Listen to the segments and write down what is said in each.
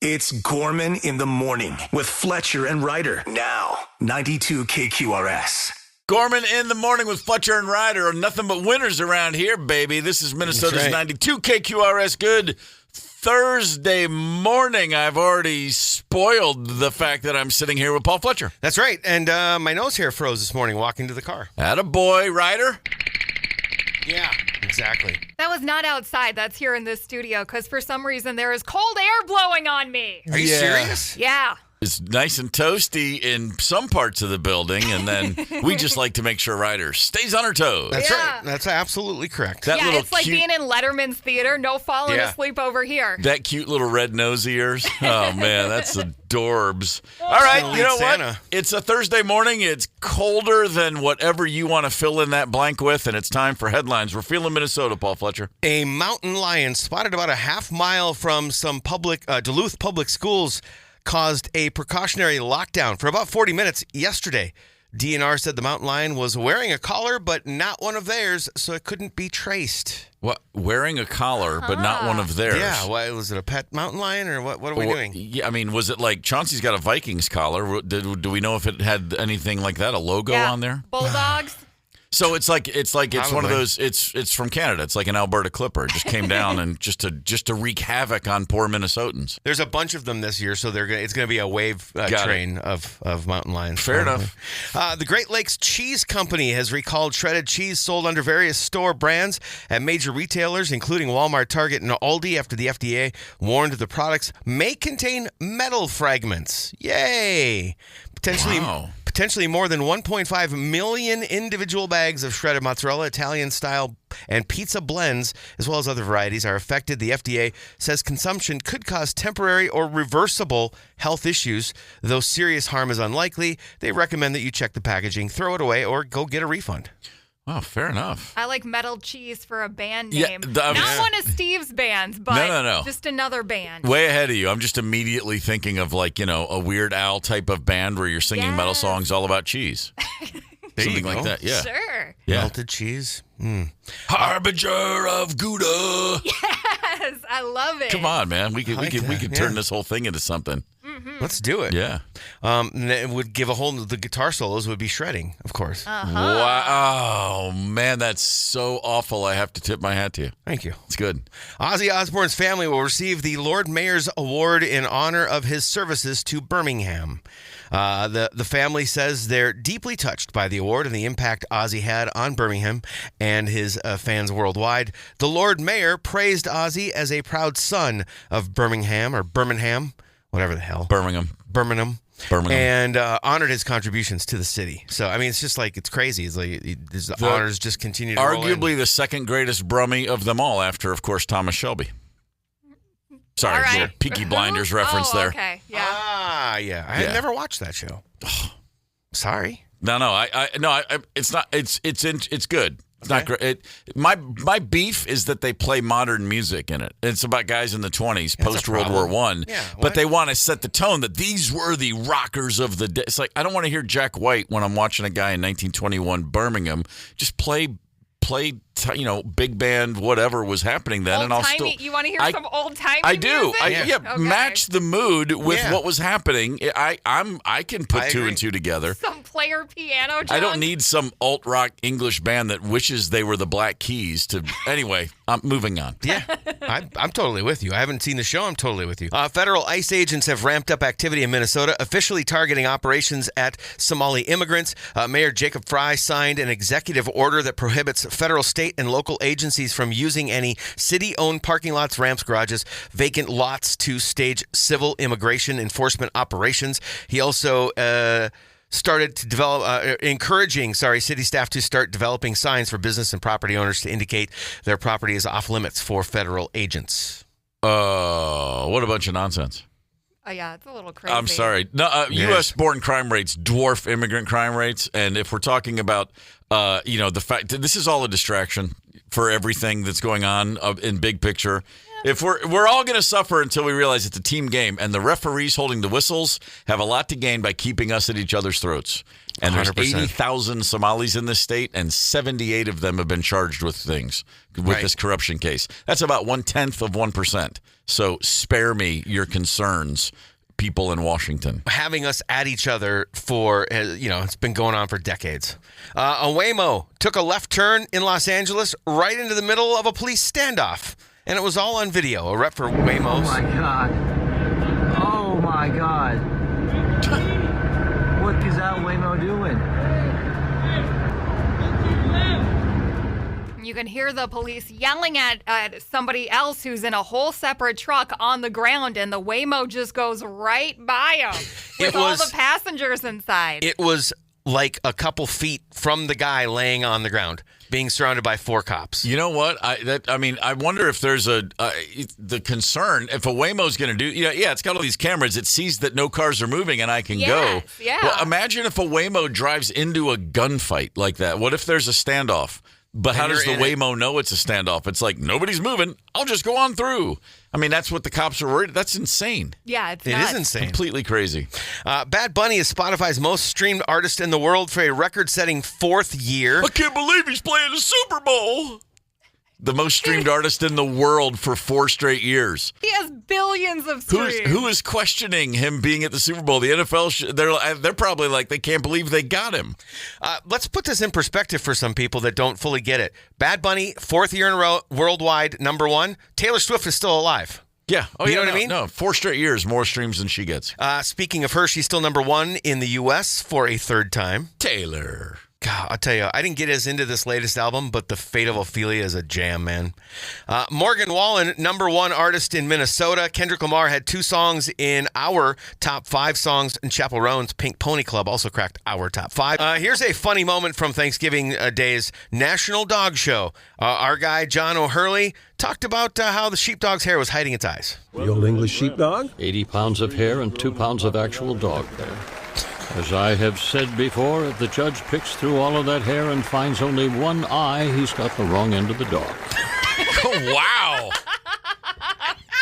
It's Gorman in the morning with Fletcher and Ryder. Now, 92 KQRS. Gorman in the morning with Fletcher and Ryder. Nothing but winners around here, baby. This is Minnesota's right. 92 KQRS. Good Thursday morning. I've already spoiled the fact that I'm sitting here with Paul Fletcher. That's right. And my nose hair froze this morning walking to the car. Attaboy, Ryder. Yeah, exactly. That was not outside. That's here in this studio because for some reason there is cold air blowing on me. Are you serious? Yeah. It's nice and toasty in some parts of the building, and then we just like to make sure Ryder stays on her toes. That's Yeah. right. That's absolutely correct. That little It's like cute, being in Letterman's theater. No falling Yeah. asleep over here. that cute little red nose ears. Oh, man, that's adorbs. All right, you know what? Santa. It's a Thursday morning. It's colder than whatever you want to fill in that blank with, and it's time for headlines. We're feeling Minnesota, Paul Fletcher. A mountain lion spotted about a half mile from some Duluth public schools caused a precautionary lockdown for about 40 minutes yesterday. DNR said the mountain lion was wearing a collar, but not one of theirs, so it couldn't be traced. What? Wearing a collar, but not one of theirs. Yeah, was it a pet mountain lion, or what are we doing? Yeah, I mean, was it like Chauncey's got a Vikings collar? Do we know if it had anything like that, a logo on there? Bulldogs. So it's one of Probably. those. It's from Canada. It's like an Alberta Clipper. It just came down and just to wreak havoc on poor Minnesotans. There's a bunch of them this year, so it's going to be a wave train of mountain lions. Fair enough. The Great Lakes Cheese Company has recalled shredded cheese sold under various store brands at major retailers, including Walmart, Target, and Aldi, after the FDA warned the products may contain metal fragments. Yay! Potentially more than 1.5 million individual bags of shredded mozzarella, Italian-style, and pizza blends, as well as other varieties, are affected. The FDA says consumption could cause temporary or reversible health issues. Though serious harm is unlikely, they recommend that you check the packaging, throw it away, or go get a refund. Oh, fair enough. I like metal cheese for a band Yeah, name. not one of Steve's bands, but No. just another band. Way ahead of you. I'm just immediately thinking of a Weird Al type of band where you're singing metal Yes. songs all about cheese. Something like that. Yeah. Sure. Yeah. Melted cheese. Harbinger of Gouda. Yes, I love it. Come on, man. We could that, turn yeah. this whole thing into something. Let's do it. Yeah. And it would give the guitar solos would be shredding, of course. Wow. Oh, man, that's so awful. I have to tip my hat to you. Thank you. It's good. Ozzy Osbourne's family will receive the Lord Mayor's Award in honor of his services to Birmingham. The family says they're deeply touched by the award and the impact Ozzy had on Birmingham and his fans worldwide. The Lord Mayor praised Ozzy as a proud son of Birmingham, whatever the hell. Birmingham. And honored his contributions to the city. So, I mean, it's just like, it's crazy. It's like the honors just continue to roll in. Arguably the second greatest Brummie of them all after, of course, Thomas Shelby. Sorry, All right. little Peaky Blinders reference there. Okay. Yeah. Yeah. I had never watched that show. Sorry. No. It's not. It's good. It's not great. My beef is that they play modern music in it. It's about guys in the 20s, post World War I. Yeah, but they want to set the tone that these were the rockers of the day. It's like I don't want to hear Jack White when I'm watching a guy in 1921 Birmingham just play big band, whatever was happening then, and I'll still. You want to hear some old timey? I do. Music? Okay. Match the mood with what was happening. I can put two and two together. Some player piano. Junk. I don't need some alt rock English band that wishes they were the Black Keys to. Anyway, I'm moving on. Yeah, I'm totally with you. I haven't seen the show. I'm totally with you. Federal ICE agents have ramped up activity in Minnesota, officially targeting operations at Somali immigrants. Mayor Jacob Fry signed an executive order that prohibits federal, state, and local agencies from using any city-owned parking lots, ramps, garages, vacant lots to stage civil immigration enforcement operations. He also started to develop, encouraging city staff to start developing signs for business and property owners to indicate their property is off limits for federal agents. What a bunch of nonsense. Oh, yeah, it's a little crazy. I'm sorry. No, U.S.-born crime rates dwarf immigrant crime rates, and if we're talking about, the fact that this is all a distraction. for everything that's going on in big picture. If we're all going to suffer until we realize it's a team game, and the referees holding the whistles have a lot to gain by keeping us at each other's throats. And there's 100%. 80,000 Somalis in this state, and 78 of them have been charged with things, with this corruption case. That's about 0.1%. So spare me your concerns, people in Washington. Having us at each other for, it's been going on for decades. A Waymo took a left turn in Los Angeles right into the middle of a police standoff. And it was all on video. A rep for Waymos. Oh, my God. Oh, my God. What is that Waymo doing? You can hear the police yelling at somebody else who's in a whole separate truck on the ground, and the Waymo just goes right by him with all the passengers inside. It was like a couple feet from the guy laying on the ground, being surrounded by 4 cops. You know what? I wonder if there's the concern if a Waymo's going to do. It's got all these cameras. It sees that no cars are moving and I can go. Yeah. Well, imagine if a Waymo drives into a gunfight like that. What if there's a standoff? But how does the Waymo know it's a standoff? It's like, nobody's moving. I'll just go on through. I mean, that's what the cops are worried. That's insane. Yeah, it is insane. Completely crazy. Bad Bunny is Spotify's most streamed artist in the world for a record-setting 4th year. I can't believe he's playing the Super Bowl. The most streamed artist in the world for 4 straight years. He has billions of streams. Who is questioning him being at the Super Bowl? The NFL, they're probably like, they can't believe they got him. Let's put this in perspective for some people that don't fully get it. Bad Bunny, 4th year in a row, worldwide #1. Taylor Swift is still alive. Yeah. You know what I mean? No, 4 straight years, more streams than she gets. Speaking of her, she's still #1 in the U.S. for a 3rd time. Taylor. God, I'll tell you, I didn't get as into this latest album, but The Fate of Ophelia is a jam, man. Morgan Wallen, #1 artist in Minnesota. Kendrick Lamar had 2 songs in our top 5 songs, and Chappell Roan's Pink Pony Club also cracked our top 5. Here's a funny moment from Thanksgiving Day's National Dog Show. Our guy, John O'Hurley, talked about how the sheepdog's hair was hiding its eyes. The old English sheepdog? 80 pounds of hair and 2 pounds of actual dog hair. As I have said before, if the judge picks through all of that hair and finds only one eye, he's got the wrong end of the dog. Oh, wow.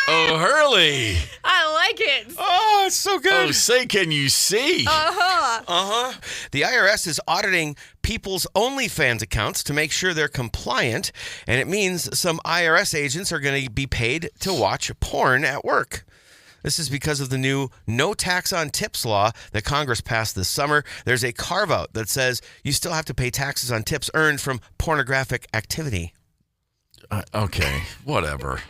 O'Hurley. I like it. Oh, it's so good. Oh, say, can you see? The IRS is auditing people's OnlyFans accounts to make sure they're compliant, and it means some IRS agents are going to be paid to watch porn at work. This is because of the new no tax on tips law that Congress passed this summer. There's a carve-out that says you still have to pay taxes on tips earned from pornographic activity. Okay, whatever.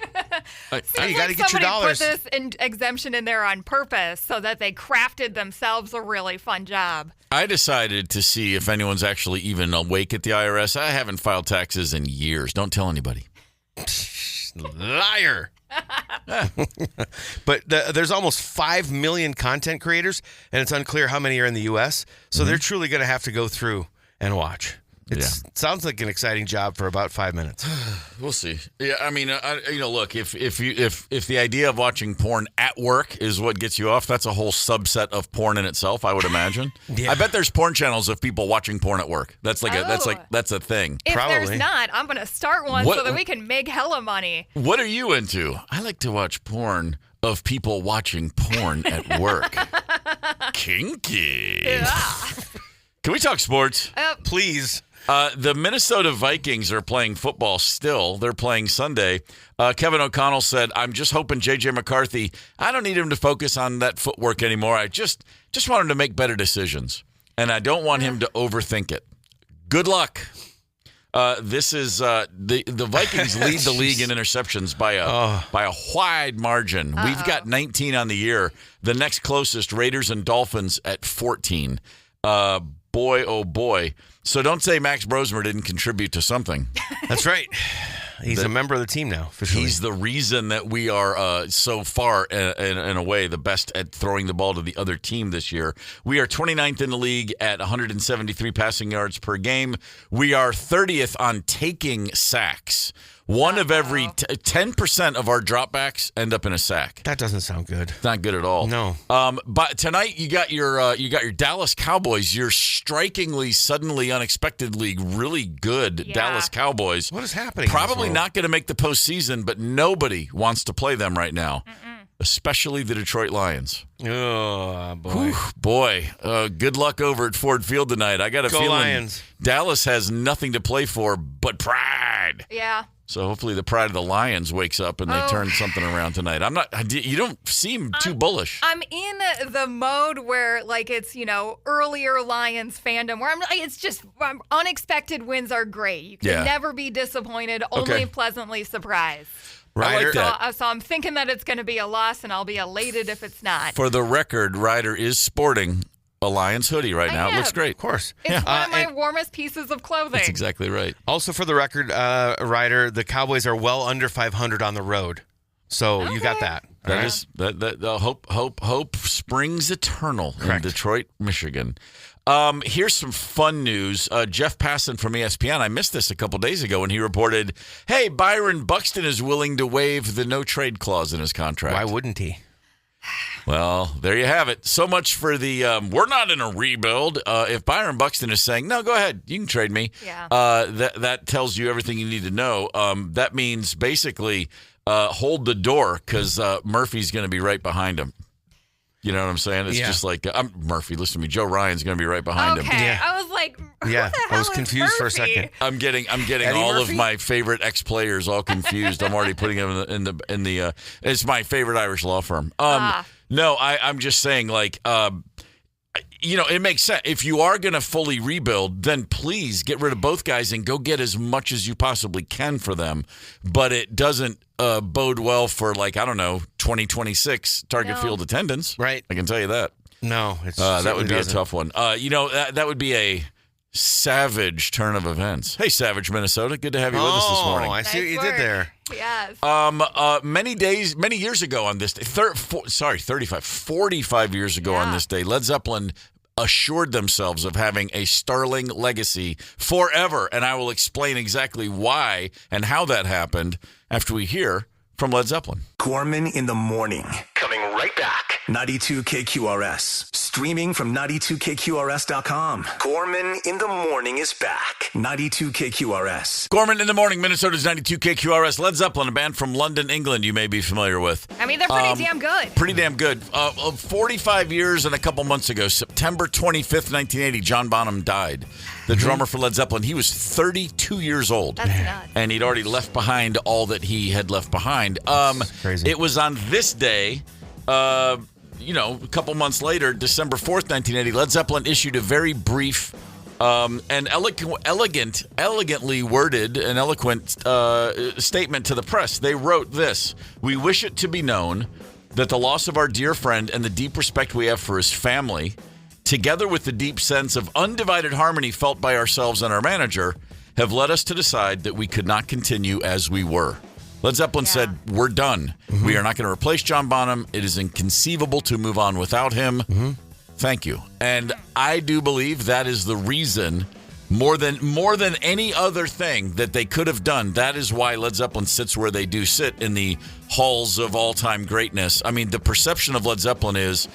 Hey, you got to get your somebody dollars. put this exemption in there on purpose so that they crafted themselves a really fun job. I decided to see if anyone's actually even awake at the IRS. I haven't filed taxes in years. Don't tell anybody. Liar. But there's almost 5 million content creators, and it's unclear how many are in the U.S., so they're truly going to have to go through and watch. It sounds like an exciting job for about 5 minutes. We'll see. Yeah, I mean, look, if the idea of watching porn at work is what gets you off, that's a whole subset of porn in itself, I would imagine. Yeah. I bet there's porn channels of people watching porn at work. That's that's a thing. If Probably. there's not, I'm going to start one so that we can make hella money. What are you into? I like to watch porn of people watching porn at work. Kinky. Yeah. Can we talk sports? Please. The Minnesota Vikings are playing football still. They're playing Sunday. Kevin O'Connell said, I'm just hoping J.J. McCarthy, I don't need him to focus on that footwork anymore. I just want him to make better decisions. And I don't want him to overthink it. Good luck. This is the Vikings lead the league in interceptions by a wide margin. We've got 19 on the year. The next closest, Raiders and Dolphins at 14. Boy, oh boy. So don't say Max Brosmer didn't contribute to something. That's right. He's a member of the team now, officially. He's the reason that we are so far, in a way, the best at throwing the ball to the other team this year. We are 29th in the league at 173 passing yards per game. We are 30th on taking sacks. One of every 10% of our dropbacks end up in a sack. That doesn't sound good. Not good at all. No. But tonight you got your Dallas Cowboys. Your strikingly, suddenly, unexpectedly really good Dallas Cowboys. What is happening? Probably not going to make the postseason, but nobody wants to play them right now, especially the Detroit Lions. Oh, boy. Whew, boy, good luck over at Ford Field tonight. I got a feeling Lions. Dallas has nothing to play for but pride. Yeah. So hopefully the pride of the Lions wakes up and they turn something around tonight. You don't seem too bullish. I'm in the mode where, like, it's, earlier Lions fandom where it's just unexpected wins are great. You can never be disappointed, only pleasantly surprised. Right. I like that. So I'm thinking that it's going to be a loss, and I'll be elated if it's not. For the record, Ryder is sporting a Lions hoodie right now. It looks great. Of course. It's one of my warmest pieces of clothing. That's exactly right. Also, for the record, Ryder, the Cowboys are well under 500 on the road. So you got that. That is hope springs eternal in Detroit, Michigan. Here's some fun news. Jeff Passan from ESPN, I missed this a couple days ago when he reported, hey, Byron Buxton is willing to waive the no-trade clause in his contract. Why wouldn't he? Well, there you have it. So much for the we're not in a rebuild. If Byron Buxton is saying, no, go ahead, you can trade me, that tells you everything you need to know. That means basically hold the door because Murphy's going to be right behind him. You know what I'm saying? It's just like, Murphy, listen to me. Joe Ryan's going to be right behind him. Okay, I was like, I was confused for a second. I'm getting all Murphy? Of my favorite ex-players all confused. I'm already putting them in the it's my favorite Irish law firm. No, I'm just saying, like, it makes sense. If you are going to fully rebuild, then please get rid of both guys and go get as much as you possibly can for them. But it doesn't bode well for, 2026 Target Field attendance. Right. I can tell you that. No, that would be a tough one. That would be a savage turn of events. Hey, Savage, Minnesota. Good to have you with us this morning. I see what you did there. Yes. Many years ago on this day, 45 years ago on this day, Led Zeppelin assured themselves of having a sterling legacy forever. And I will explain exactly why and how that happened after we hear from Led Zeppelin. Gorman in the morning. Coming right back. 92 KQRS. Streaming from 92KQRS.com. Gorman in the morning is back. 92 KQRS. Gorman in the morning, Minnesota's 92 KQRS. Led Zeppelin, a band from London, England, you may be familiar with. I mean, they're pretty damn good. Pretty damn good. 45 years and a couple months ago, September 25th, 1980, John Bonham died. The drummer for Led Zeppelin. He was 32 years old. That's nuts. And he'd already left behind all that he had left behind. Crazy. It was on this day, a couple months later, December 4th, 1980, Led Zeppelin issued a very brief and elegantly worded and eloquent statement to the press. They wrote this: "We wish it to be known that the loss of our dear friend and the deep respect we have for his family, together with the deep sense of undivided harmony felt by ourselves and our manager, have led us to decide that we could not continue as we were." Led Zeppelin said, we're done. We are not going to replace John Bonham. It is inconceivable to move on without him. Thank you. And I do believe that is the reason, more than any other thing that they could have done. That is why Led Zeppelin sits where they do sit in the halls of all-time greatness. I mean, the perception of Led Zeppelin is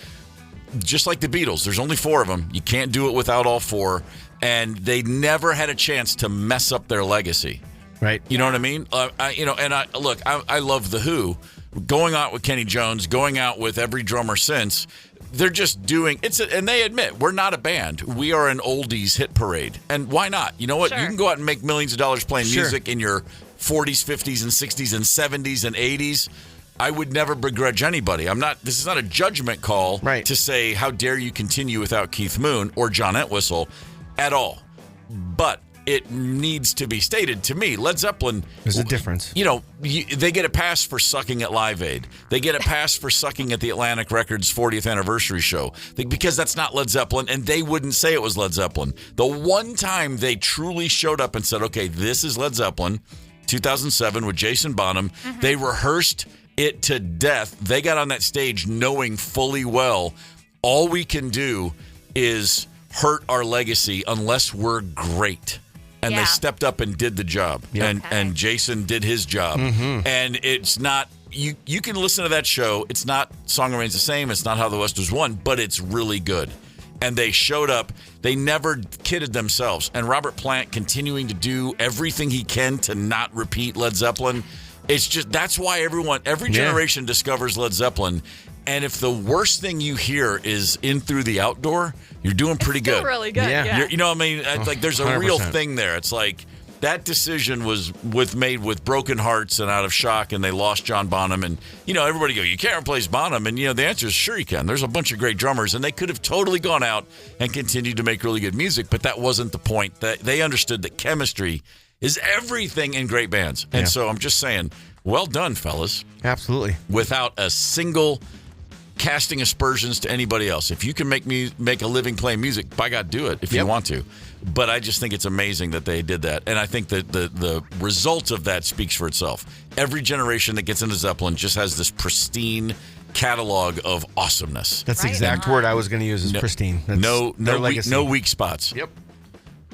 just like the Beatles. There's only 4 of them. You can't do it without all 4. And they never had a chance to mess up their legacy. Right. You know what I mean? I love The Who. Going out with Kenny Jones, going out with every drummer since, they're just doing and they admit, we're not a band. We are an oldies hit parade. And why not? You know what? Sure. You can go out and make millions of dollars playing music in your 40s, 50s, and 60s, and 70s, and 80s. I would never begrudge anybody. This is not a judgment call to say, how dare you continue without Keith Moon or John Entwistle at all. But it needs to be stated to me, Led Zeppelin. There's a difference. They get a pass for sucking at Live Aid. They get a pass for sucking at the Atlantic Records 40th anniversary show because that's not Led Zeppelin, and they wouldn't say it was Led Zeppelin. The one time they truly showed up and said, okay, this is Led Zeppelin, 2007 with Jason Bonham. They rehearsed it to death. They got on that stage knowing fully well all we can do is hurt our legacy unless we're great. and Yeah. they stepped up and did the job. And Jason did his job. And it's not you can listen to that show. It's not Song Remains the Same. It's not How the West Was Won, but it's really good. And they showed up. They never kidded themselves. And Robert Plant continuing to do everything he can to not repeat Led Zeppelin. It's just, that's why every generation discovers Led Zeppelin. And if the worst thing you hear is In Through the Outdoor, you're doing pretty good. Really good. Yeah. Yeah. You know what I mean? Like, there's a 100%. real thing there. It's like that decision was made with broken hearts and out of shock, and they lost John Bonham. And, everybody go, you can't replace Bonham. And, the answer is sure you can. There's a bunch of great drummers, and they could have totally gone out and continued to make really good music, but that wasn't the point. That they understood that chemistry is everything in great bands. And so I'm just saying, well done, fellas. Absolutely. Without a single casting aspersions to anybody else. If you can make a living playing music, by God, do it if you want to. But I just think it's amazing that they did that. And I think that the result of that speaks for itself. Every generation that gets into Zeppelin just has this pristine catalog of awesomeness. That's the Right exact on. word I was going to use is pristine. That's No their legacy. no weak spots. Yep.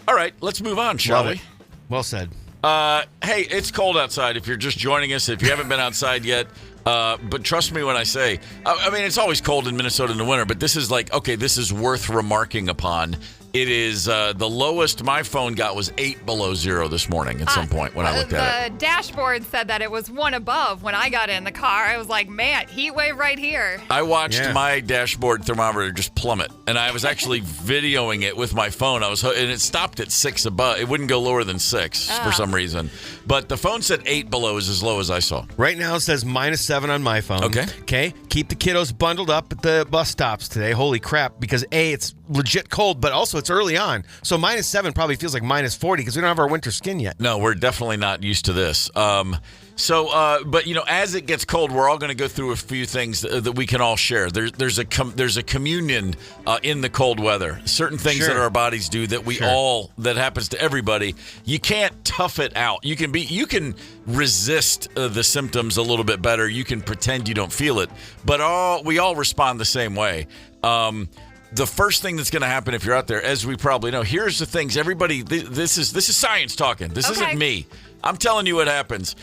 All right, let's move on, shall Love we? it. Well said. Hey, it's cold outside. If you're just joining us, if you haven't been outside yet, but trust me when I say, I mean, it's always cold in Minnesota in the winter, but this is this is worth remarking upon. It is the lowest my phone got was 8 below zero this morning at some point when I looked at it. The dashboard said that it was 1 above when I got in the car. I was like, man, heat wave right here. I watched my dashboard thermometer just plummet, and I was actually videoing it with my phone. And it stopped at 6 above. It wouldn't go lower than 6 for some reason. But the phone said 8 below is as low as I saw. Right now it says -7 on my phone. Okay. Okay. Keep the kiddos bundled up at the bus stops today. Holy crap. Because A, it's legit cold, but also it's early on. So -7 probably feels like -40 because we don't have our winter skin yet. No, we're definitely not used to this. But as it gets cold, we're all going to go through a few things that we can all share. There's a communion in the cold weather. Certain things that our bodies do that that happens to everybody. You can't tough it out. You can resist the symptoms a little bit better. You can pretend you don't feel it, but we all respond the same way. The first thing that's going to happen if you're out there, as we probably know, here's the things. Everybody, this is science talking. This isn't me. I'm telling you what happens.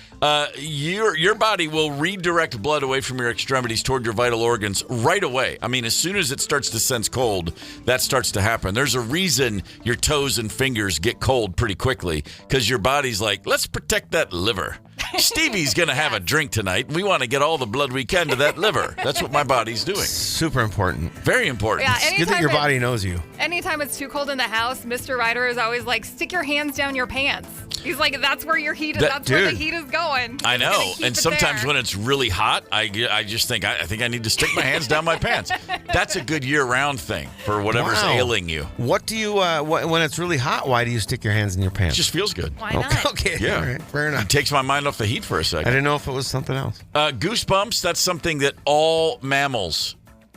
Your body will redirect blood away from your extremities toward your vital organs right away. I mean, as soon as it starts to sense cold, that starts to happen. There's a reason your toes and fingers get cold pretty quickly because your body's like, let's protect that liver. Stevie's going to have a drink tonight. We want to get all the blood we can to that liver. That's what my body's doing. Super important. Very important. Yeah, It's good that your body knows you. Anytime it's too cold in the house, Mr. Ryder is always like, stick your hands down your pants. He's like, that's where your heat is. That's where the heat is going. I know. Just gonna keep And it sometimes there. when it's really hot, I just think, I think I need to stick my hands down my pants. That's a good year-round thing for whatever's ailing you. What do you, when it's really hot, why do you stick your hands in your It pants? just feels good. Why not? Okay. Yeah. All right. Fair enough. It takes my mind off the heat for a I second. didn't know if it was something else. Goosebumps, that's something that all mammals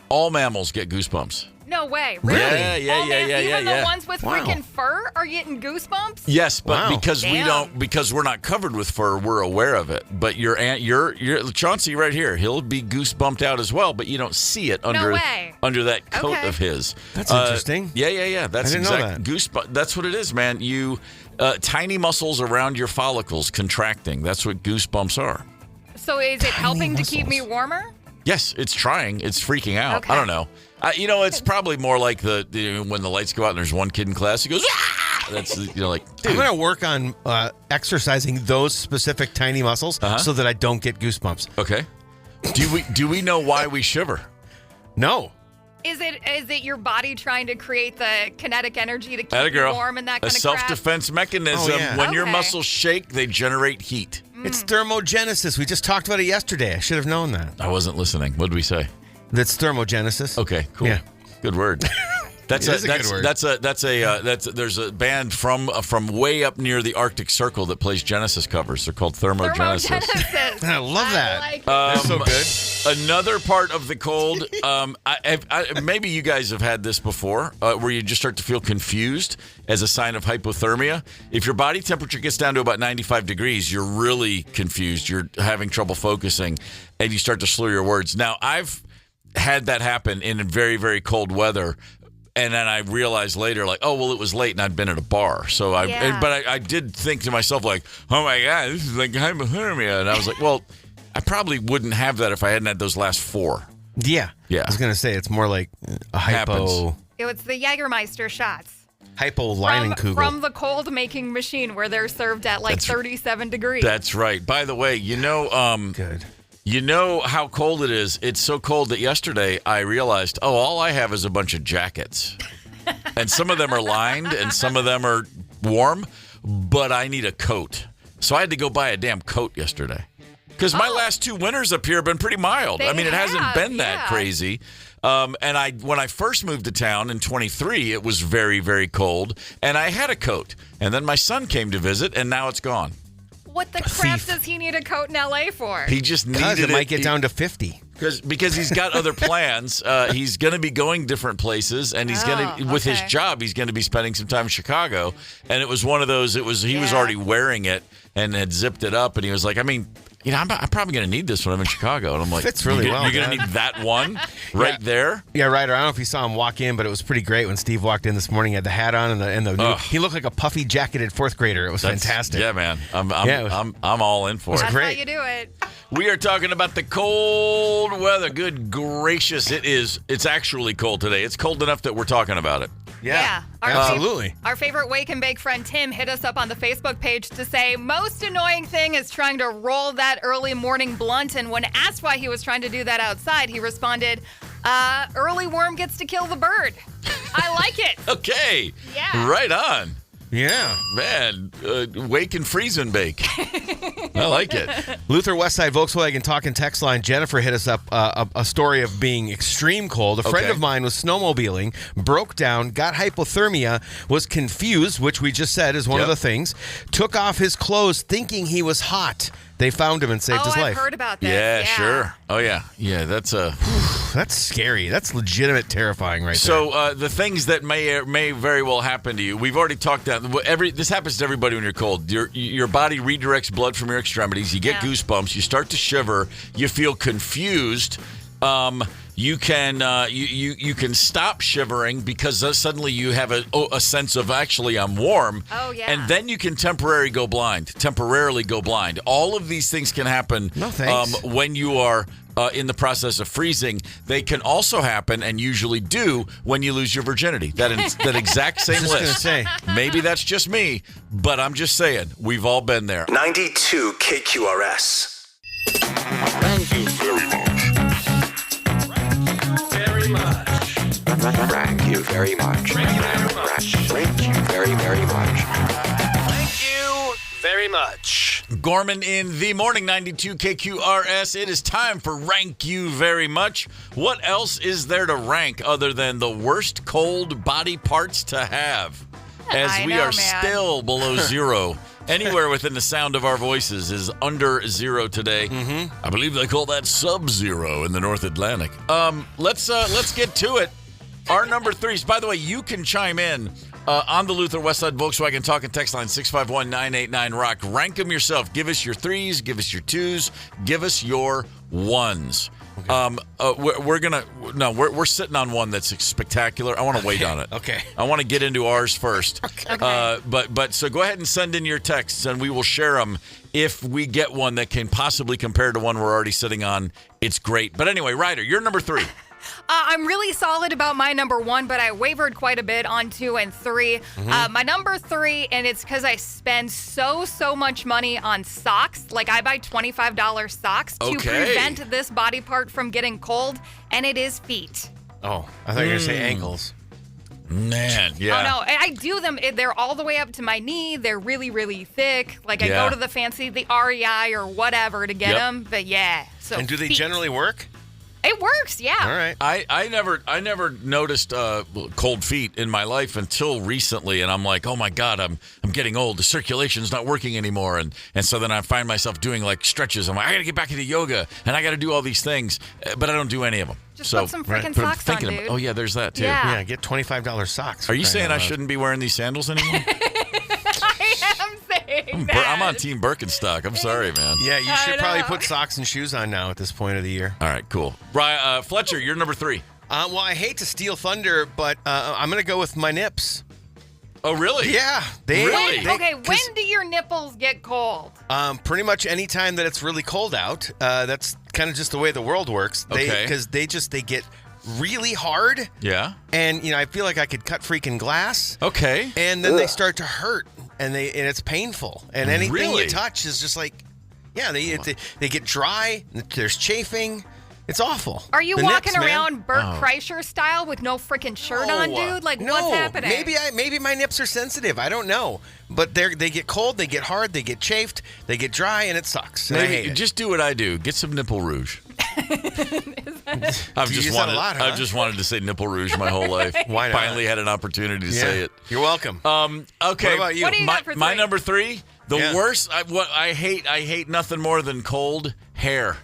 get goosebumps. No way. Really? Yeah. Even the ones with Wow. freaking fur are getting goosebumps? Yes, but Wow. because we're not covered with fur, we're aware of it. But your Chauncey right here, he'll be goosebumped out as well, but you don't see it under that coat Okay. of his. That's interesting. Yeah. That's I didn't know exact that. goosebump. That's what it is, man. You tiny muscles around your follicles contracting. That's what goosebumps are. So is it helping to keep me muscles. warmer? Yes, it's trying. It's freaking out. Okay. I don't know. It's probably more like when the lights go out and there's one kid in class who goes, ah! That's like, dude. I'm going to work on exercising those specific tiny muscles so that I don't get goosebumps. Okay. Do we know why we shiver? No. Is it your body trying to create the kinetic energy to keep Atta you girl. warm and that A kind of crap? self-defense mechanism. Oh, yeah. When your Okay. muscles shake, they generate heat. It's thermogenesis. We just talked about it yesterday. I should have known that. I wasn't listening. What did we say? That's thermogenesis. Okay, cool. Yeah. Good word. That's It is a good word. There's a band from way up near the Arctic Circle that plays Genesis covers. They're called Thermogenesis. Thermogenesis. I love that. I like it. That's so good. Another part of the cold, maybe you guys have had this before, where you just start to feel confused as a sign of hypothermia. If your body temperature gets down to about 95 degrees, you're really confused. You're having trouble focusing, and you start to slur your words. Now, I've had that happen in very, very cold weather. And then I realized later, like, oh, well, it was late and I'd been at a bar. So I did think to myself, like, oh my God, this is like hypothermia. And I was like, well, I probably wouldn't have that if I hadn't had those last 4. Yeah. Yeah. I was going to say it's more like a hypo. It was the Jägermeister shots. Hypo-Leinenkugel. From the cold making machine where they're served at like 37 degrees. That's right. By the way, Good. You know how cold it is? It's so cold that yesterday I realized, all I have is a bunch of jackets. And some of them are lined and some of them are warm, but I need a coat. So I had to go buy a damn coat yesterday. Because my last 2 winters up here have been pretty mild. I mean, it hasn't been that crazy. And when I first moved to town in 23, it was very, very cold. And I had a coat. And then my son came to visit, and now it's gone. What the crap does he need a coat in L.A. for? He just needed Because it might get down to 50. Because he's got other plans. He's going to be going different places, and he's with his job, he's going to be spending some time in Chicago. And it was one of those. He was already wearing it and had zipped it up, and he was like, I mean, I'm probably going to need this when I'm in Chicago. And I'm like, fits really well. You're going to need that one right there? Yeah, right. I don't know if you saw him walk in, but it was pretty great when Steve walked in this morning. He had the hat on and the he looked like a puffy jacketed 4th grader. It was fantastic. Yeah, man. I'm all in for it. That's great. how you do it. We are talking about the cold weather. Good gracious, it is. It's actually cold today. It's cold enough that we're talking about it. Yeah, absolutely. Our favorite Wake and Bake friend Tim hit us up on the Facebook page to say most annoying thing is trying to roll that early morning blunt. And when asked why he was trying to do that outside, he responded, early worm gets to kill the bird. I like it. Okay. Yeah. Right on. Yeah. Man, wake and freeze and bake. I like it. Luther Westside Volkswagen talking text line. Jennifer hit us up a story of being extreme cold. A friend of mine was snowmobiling, broke down, got hypothermia, was confused, which we just said is one of the things, took off his clothes thinking he was hot. They found him and saved his life. I've heard about this. Yeah, sure. Oh, yeah. Yeah, that's scary. That's legitimate terrifying right there. So the things that may very well happen to you, we've already talked about. This happens to everybody when you're cold. Your body redirects blood from your extremities. You get goosebumps. You start to shiver. You feel confused. You can stop shivering because suddenly you have a sense of actually I'm warm. Oh, yeah. And then you can temporarily go blind. All of these things can happen when you are in the process of freezing. They can also happen and usually do when you lose your virginity. That exact same list. Gonna say. Maybe that's just me, but I'm just saying we've all been there. 92 KQRS. Thank you very much. Thank you very much. Thank you very, very much. Thank you very much. Gorman in the morning, 92 KQRS. It is time for Rank You Very Much. What else is there to rank other than the worst cold body parts to have? As we are still below zero. Anywhere within the sound of our voices is under zero today. Mm-hmm. I believe they call that sub-zero in the North Atlantic. Let's get to it. Our number 3 is, by the way, you can chime in on the Luther Westside Volkswagen Talk and Text line 651-989-ROCK. Rank them yourself. Give us your 3s, give us your 2s, give us your 1s. Okay. We're sitting on one that's spectacular. I want to wait on it. Okay. I want to get into ours first. Okay. But so go ahead and send in your texts, and we will share them. If we get one that can possibly compare to one we're already sitting on, it's great. But anyway, Ryder, you're number 3. I'm really solid about my number 1, but I wavered quite a bit on 2 and 3. My number 3, and it's because I spend so much money on socks. Like I buy $25 socks to prevent this body part from getting cold, and it is feet. Oh, I thought you were going to say ankles. Man, yeah. Oh, no, I do them. They're all the way up to my knee. They're really, really thick. Like I go to the REI or whatever to get them. But yeah. So and do they generally work? It works, yeah. All right. I never noticed cold feet in my life until recently, and I'm like, oh my God, I'm getting old. The circulation's not working anymore, and so then I find myself doing like stretches. I'm like, I got to get back into yoga, and I got to do all these things, but I don't do any of them. Just put some freaking socks on, dude. Oh yeah, there's that too. Yeah, get $25 socks. Are you saying I shouldn't be wearing these sandals anymore? I am saying that. I'm on Team Birkenstock. I'm sorry, man. Yeah, you should probably put socks and shoes on now at this point of the year. All right, cool. Fletcher, you're number 3. Well, I hate to steal thunder, but I'm going to go with my nips. Oh, really? Yeah. Really? When do your nipples get cold? Pretty much any time that it's really cold out. That's kind of just the way the world works. Because they get really hard. Yeah. And, I feel like I could cut freaking glass. Okay. And then they start to hurt, and it's painful. And anything you touch is just like, they get dry. There's chafing. It's awful. Are you walking around Bert Kreischer style with no freaking shirt on, dude? Like, what's happening? Maybe my nips are sensitive. I don't know. But they get cold, they get hard, they get chafed, they get dry, and it sucks. And I hate it. Just do what I do. Get some nipple rouge. I've just wanted to say nipple rouge my whole life. Why not? Finally had an opportunity to say it. You're welcome. Okay. What about you? What do you got for 3? My number 3, the worst. I hate nothing more than cold hair.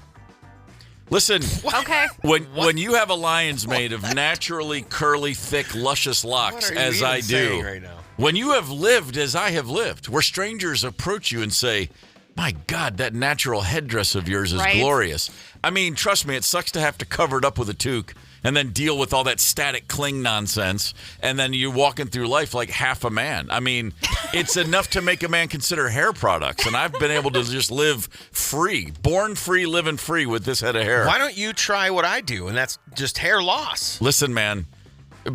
Listen, okay. When you have a lion's mane of naturally curly, thick, luscious locks, as I do, right now? When you have lived as I have lived, where strangers approach you and say, "My God, that natural headdress of yours is glorious." I mean, trust me, it sucks to have to cover it up with a toque and then deal with all that static cling nonsense, and then you're walking through life like half a man. I mean, it's enough to make a man consider hair products, and I've been able to just live free, born free, living free with this head of hair. Why don't you try what I do, and that's just hair loss? Listen, man,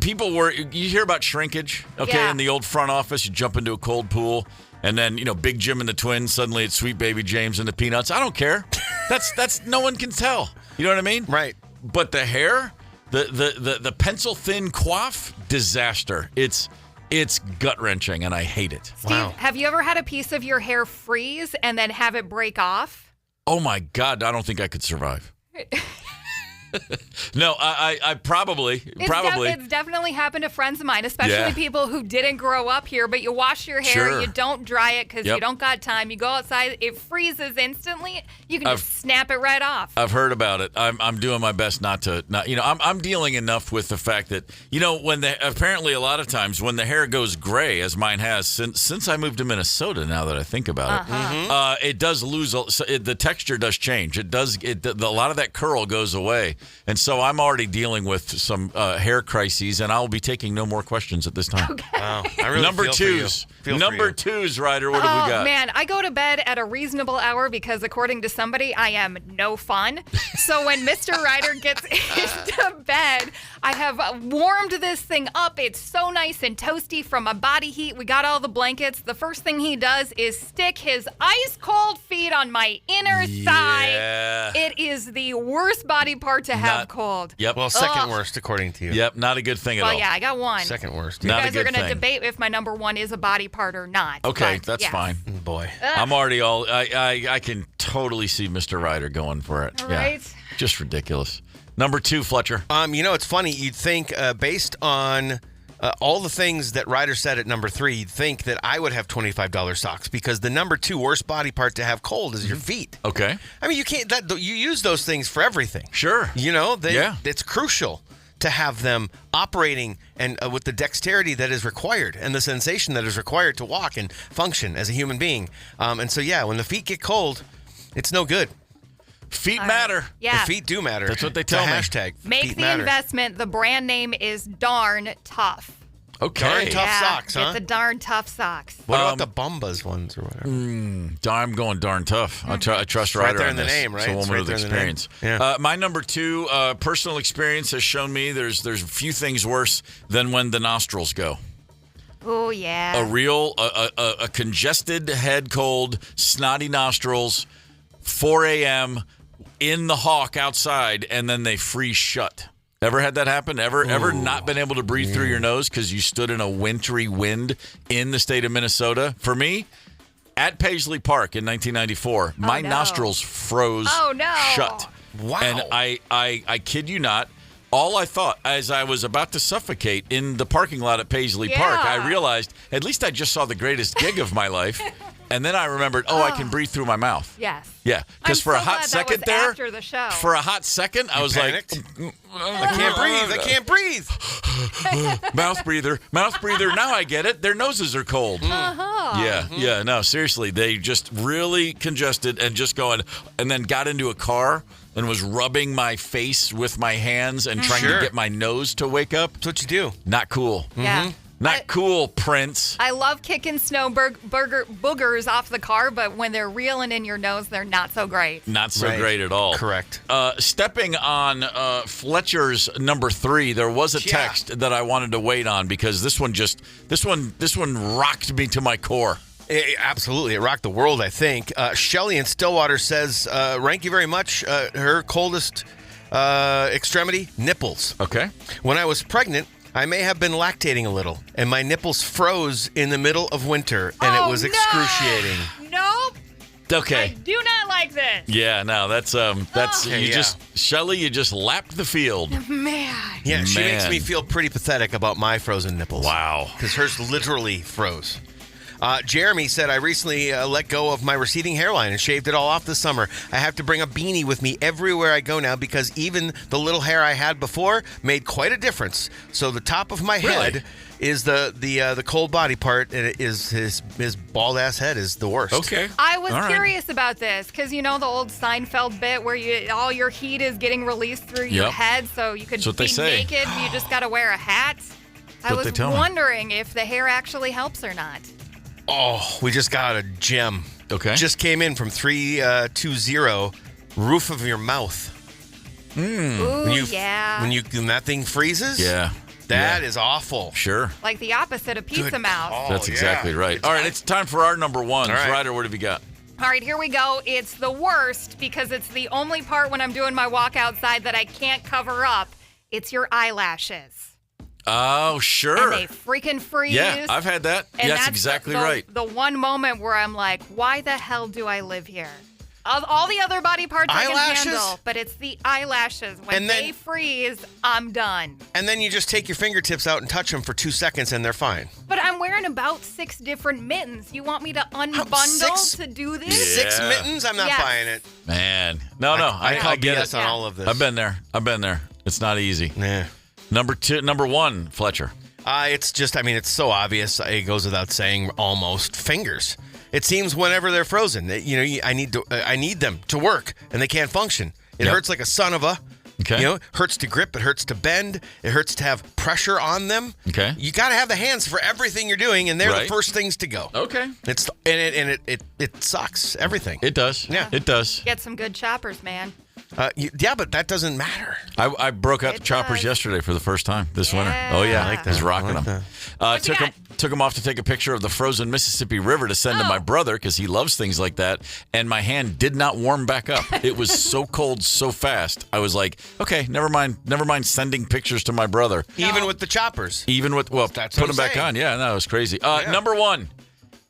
you hear about shrinkage, okay, in the old front office, you jump into a cold pool, and then, Big Jim and the twins, suddenly it's Sweet Baby James and the Peanuts. I don't care. That's no one can tell. You know what I mean? Right. But the hair... The pencil thin coif, disaster. It's gut-wrenching, and I hate it. Steve, have you ever had a piece of your hair freeze and then have it break off? Oh, my God. I don't think I could survive. No, I probably. It's definitely happened to friends of mine, especially people who didn't grow up here, but you wash your hair, you don't dry it because you don't got time. You go outside, it freezes instantly. You can just snap it right off. I've heard about it. I'm doing my best not to. I'm dealing enough with the fact that, apparently a lot of times when the hair goes gray, as mine has since I moved to Minnesota, now that I think about it, it does lose, the texture does change. A lot of that curl goes away. And so I'm already dealing with some hair crises, and I'll be taking no more questions at this time. Okay. Wow. I really Number feel twos, Ryder. What have we got? Man, I go to bed at a reasonable hour because, according to somebody, I am no fun. So when Mr. Ryder gets into bed, I have warmed this thing up. It's so nice and toasty from my body heat. We got all the blankets. The first thing he does is stick his ice-cold feet on my inner thigh. It is the worst body part to have cold. Yep. Well, second worst, according to you. Yep, not a good thing at all. Well, yeah, I got one. Second worst. You Not guys a are good going to thing. debate if my number 1 is a body part or not. Okay, but, that's fine. Boy. I'm already I can totally see Mr. Ryder going for it. All right. Just ridiculous. Number 2, Fletcher. It's funny. You'd think, based on all the things that Ryder said at number 3, you'd think that I would have $25 socks because the number 2 worst body part to have cold is your feet. Okay. I mean, you can't. You use those things for everything. Sure. It's crucial to have them operating and with the dexterity that is required and the sensation that is required to walk and function as a human being. And so, when the feet get cold, it's no good. Feet matter. Yeah. The feet do matter. That's what they tell me. Hashtag. Make feet the matter. investment. The brand name is Darn Tough. Okay. Darn Tough socks, huh? Get the Darn Tough socks. What about the Bombas ones or whatever? I'm going darn tough. I trust right Ryder there on in the this. name, right? It's a It's woman right with there in the name. experience. Yeah. My number 2, personal experience has shown me there's a few things worse than when the nostrils go. Oh, yeah. A congested head cold, snotty nostrils, 4 a.m., in the hawk outside, and then they freeze shut. Ever had that happen? Ever not been able to breathe through your nose because you stood in a wintry wind in the state of Minnesota? For me, at Paisley Park in 1994, my nostrils froze shut. Wow. And I kid you not, all I thought as I was about to suffocate in the parking lot at Paisley Park, I realized at least I just saw the greatest gig of my life. And then I remembered, I can breathe through my mouth. Yes. Yeah, because for a hot second there, after the show. for a hot second, I was panicked? like, I can't breathe. mouth breather. Now I get it. Their noses are cold. No, seriously, they just really congested and just going, and then got into a car and was rubbing my face with my hands and trying to get my nose to wake up. That's what you do. Not cool. Yeah. Not cool, Prince. I love kicking snow boogers off the car, but when they're reeling in your nose, they're not so great. Not so great at all. Correct. Stepping on Fletcher's number 3, there was a text that I wanted to wait on because this one rocked me to my core. Absolutely. It rocked the world, I think. Shelly in Stillwater says, thank you very much. Her coldest extremity, nipples. Okay. When I was pregnant, I may have been lactating a little, and my nipples froze in the middle of winter, and it was excruciating. Nope. Okay. I do not like this. Yeah, no, that's Shelly, you just lapped the field. Man. Yeah, she makes me feel pretty pathetic about my frozen nipples. Wow. Because hers literally froze. Jeremy said, I recently let go of my receding hairline and shaved it all off this summer. I have to bring a beanie with me everywhere I go now because even the little hair I had before made quite a difference. So the top of my head is the cold body part, and his bald ass head is the worst. Okay. I was curious about this because the old Seinfeld bit where all your heat is getting released through your head, so you could be naked. You just got to wear a hat. I was wondering if the hair actually helps or not. Oh, we just got a gem. Okay. Just came in from 320, roof of your mouth. Ooh, When that thing freezes? Yeah. That is awful. Sure. Like the opposite of pizza mouth. Oh, that's exactly right. All right, it's time for our number 1. All right. Ryder, what have you got? All right, here we go. It's the worst because it's the only part when I'm doing my walk outside that I can't cover up. It's your eyelashes. Oh, sure. And they freaking freeze. Yeah, I've had that. And that's exactly right. The one moment where I'm like, why the hell do I live here? All the other body parts I can handle, but it's the eyelashes. When they freeze, I'm done. And then you just take your fingertips out and touch them for 2 seconds, and they're fine. But I'm wearing about 6 different mittens. You want me to unbundle to do this? 6 mittens? I'm not buying it. Man. No. I get it. on all of this. I've been there. It's not easy. Yeah. Number 1, Fletcher. It's just, it's so obvious. It goes without saying, almost fingers. It seems whenever they're frozen, I need them to work, and they can't function. It hurts like a son of a. Okay. It hurts to grip. It hurts to bend. It hurts to have pressure on them. Okay. You got to have the hands for everything you're doing, and they're the first things to go. Okay. It sucks everything. It does. Yeah. It does. Get some good choppers, man. But that doesn't matter. I broke out the choppers yesterday for the first time this winter. Oh, yeah. I like that. I was rocking them. Took them off to take a picture of the frozen Mississippi River to send to my brother because he loves things like that. And my hand did not warm back up. It was so cold so fast. I was like, okay, never mind sending pictures to my brother. Even with the choppers. Put them back on. Yeah, no, it was crazy. Number 1,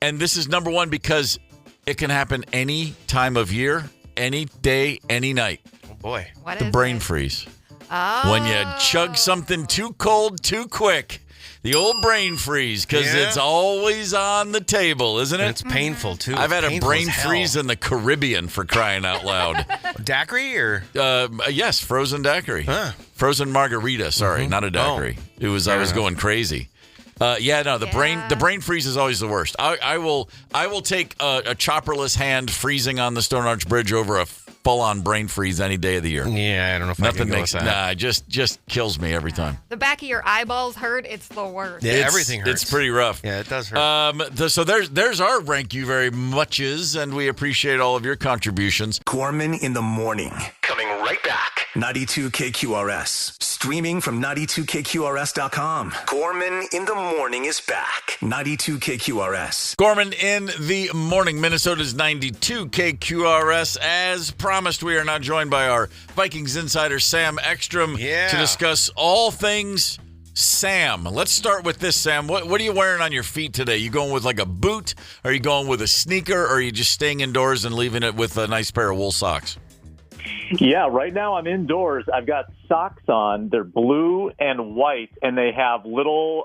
and this is number 1 because it can happen any time of year, any day, any night. Oh, boy. What the is brain it? freeze. Oh. When you chug something too cold, too quick. The old brain freeze, because it's always on the table, isn't it? And it's painful, too. I've had a brain freeze in the Caribbean, for crying out loud. Daiquiri or? Yes, frozen daiquiri. Huh. Frozen margarita, sorry, not a daiquiri. I was going crazy. The brain freeze is always the worst. I will take a chopperless hand freezing on the Stone Arch Bridge over a full-on brain freeze any day of the year. Yeah, I don't know if nothing I can go makes with that. Nah, just kills me every time. The back of your eyeballs hurt. It's the worst. Yeah, everything hurts. It's pretty rough. Yeah, it does hurt. So there's our rank you very muches, and we appreciate all of your contributions. Gorman in the morning. Coming right back. 92 KQRS. Streaming from 92KQRS.com. Gorman in the morning is back. 92 KQRS. Gorman in the morning. Minnesota's 92 KQRS. As promised, we are now joined by our Vikings Insider Sam Ekstrom to discuss all things Sam. Let's start with this, Sam. What are you wearing on your feet today? You going with like a boot? Are you going with a sneaker? Or are you just staying indoors and leaving it with a nice pair of wool socks? Yeah, right now I'm indoors. I've got socks on. They're blue and white, and they have little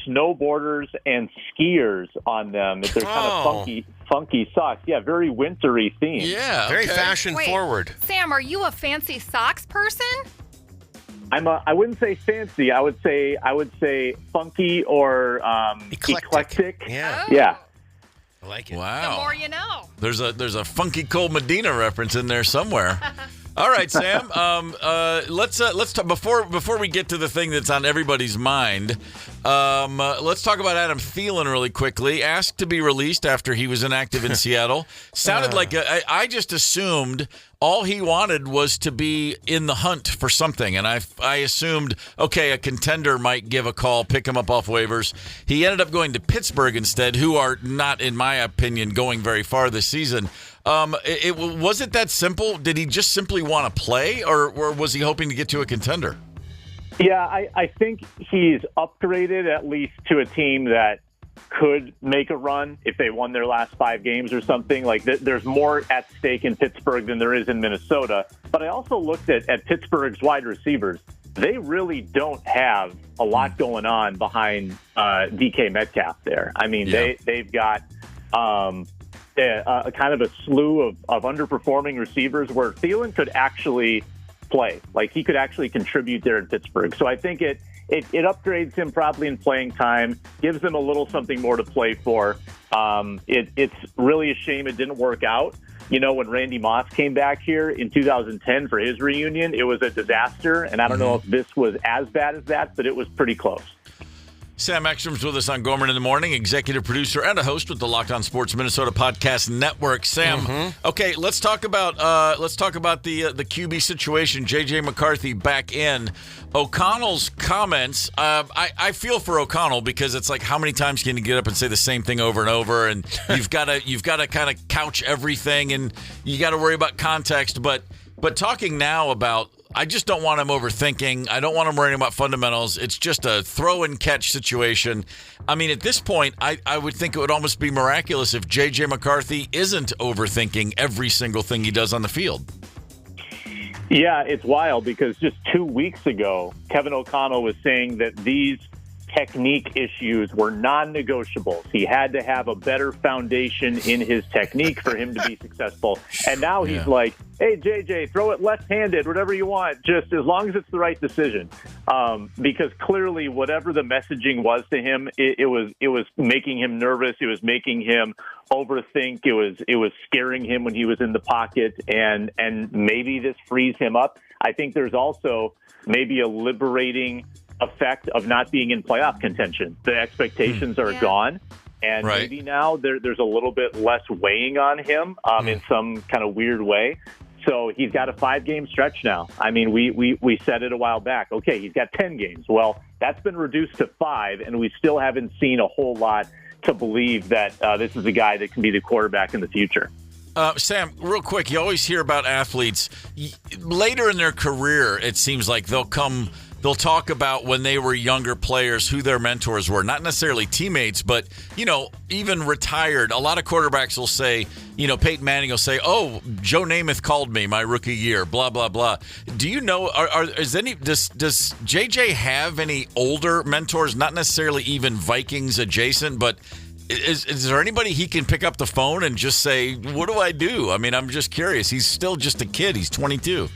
snowboarders and skiers on them. They're kind of funky socks. Yeah, very wintry theme. Yeah, very fashion forward. Sam, are you a fancy socks person? I wouldn't say fancy. I would say funky or eclectic. Yeah. Oh. Yeah. I like it. Wow. The more you know. There's a funky Cole Medina reference in there somewhere. All right, Sam. Let's talk before we get to the thing that's on everybody's mind. Let's talk about Adam Thielen really quickly. Asked to be released after he was inactive in Seattle. Sounded like I just assumed all he wanted was to be in the hunt for something, and I assumed, okay, a contender might give a call, pick him up off waivers. He ended up going to Pittsburgh instead, who are not, in my opinion, going very far this season. Was it that simple? Did he just simply want to play, or was he hoping to get to a contender? Yeah, I think he's upgraded at least to a team that could make a run if they won their last 5 games or something. Like there's more at stake in Pittsburgh than there is in Minnesota. But I also looked at Pittsburgh's wide receivers. They really don't have a lot going on behind DK Metcalf there. I mean, they've got a kind of a slew of underperforming receivers where Thielen could actually play. Like, he could actually contribute there in Pittsburgh. So I think it upgrades him probably in playing time, gives them a little something more to play for. It's really a shame it didn't work out. You know, when Randy Moss came back here in 2010 for his reunion, it was a disaster. And I don't know if this was as bad as that, but it was pretty close. Sam Ekstrom's with us on Gorman in the Morning, executive producer and a host with the Locked On Sports Minnesota Podcast Network. Sam, okay, let's talk about the QB situation. JJ McCarthy back in. O'Connell's comments. I feel for O'Connell because it's like, how many times can you get up and say the same thing over and over? And you've got to kind of couch everything, and you got to worry about context. But talking now about, I just don't want him overthinking. I don't want him worrying about fundamentals. It's just a throw-and-catch situation. I mean, at this point, I would think it would almost be miraculous if J.J. McCarthy isn't overthinking every single thing he does on the field. Yeah, it's wild because just 2 weeks ago, Kevin O'Connell was saying that these technique issues were non-negotiables. He had to have a better foundation in his technique for him to be successful. And now he's like, hey, JJ, throw it left-handed, whatever you want, just as long as it's the right decision. Because clearly whatever the messaging was to him, it was making him nervous. It was making him overthink. It was scaring him when he was in the pocket. And maybe this frees him up. I think there's also maybe a liberating effect of not being in playoff contention. The expectations are gone, and maybe now there's a little bit less weighing on him in some kind of weird way. So he's got a 5-game stretch now. I mean, we said it a while back. Okay, he's got 10 games. Well, that's been reduced to 5, and we still haven't seen a whole lot to believe that this is a guy that can be the quarterback in the future. Sam, real quick, you always hear about athletes later in their career. It seems like they'll talk about when they were younger players, who their mentors were. Not necessarily teammates, but, even retired. A lot of quarterbacks will say, Peyton Manning will say, oh, Joe Namath called me my rookie year, blah, blah, blah. Do you know, does JJ have any older mentors, not necessarily even Vikings adjacent, but is there anybody he can pick up the phone and just say, what do I do? I mean, I'm just curious. He's still just a kid. He's 22.